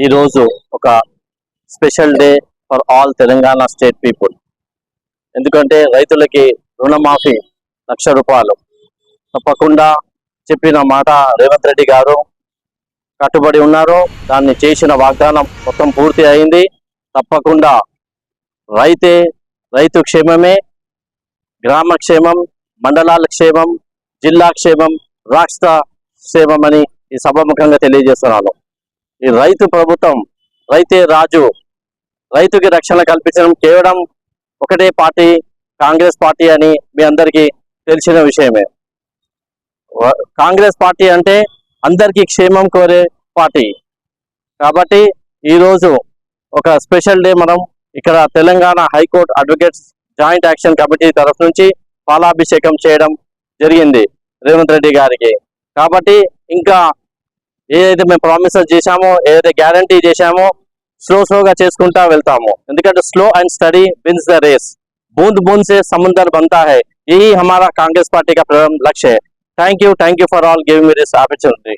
ఈరోజు ఒక special day for all Telangana state people. ఎందుకంటే రైతులకి రుణమాఫీ 1,00,000 రూపాయలు తప్పకుండా చెప్పిన మాట రేవంత్ రెడ్డి గారు కట్టుబడి ఉన్నారు. దాన్ని చేసిన వాగ్దానం మొత్తం పూర్తి అయింది. తప్పకుండా రైతు క్షేమమే గ్రామ క్షేమం, మండలాల క్షేమం, జిల్లా క్షేమం, రాష్ట్ర క్షేమం అని ఈ సభాముఖంగా తెలియజేస్తున్నాను. ఈ రైతు ప్రభుత్వం, రైతే రాజు, రైతుకి రక్షణ కల్పించడం కేవలం ఒకటే పార్టీ, కాంగ్రెస్ పార్టీ అని మీ అందరికీ తెలిసిన విషయమే. కాంగ్రెస్ పార్టీ అంటే అందరికీ క్షేమం కోరే పార్టీ. కాబట్టి ఈరోజు ఒక స్పెషల్ డే మనం ఇక్కడ Telangana high court advocates joint action committee తరఫు నుంచి పాలాభిషేకం చేయడం జరిగింది రేవంత్ రెడ్డి గారికి. కాబట్టి ఇంకా ఏదైతే మేము ప్రామిసెస్ చేశామో, ఏదైతే గ్యారంటీ చేశామో స్లోగా చేసుకుంటా వెళ్తాము. ఎందుకంటే slow and steady wins the race, बूंद बूंद से समुद्र बनता है, यही हमारा कांग्रेस पार्टी का प्रथम लक्ष्य है. Thank you for all giving me this opportunity.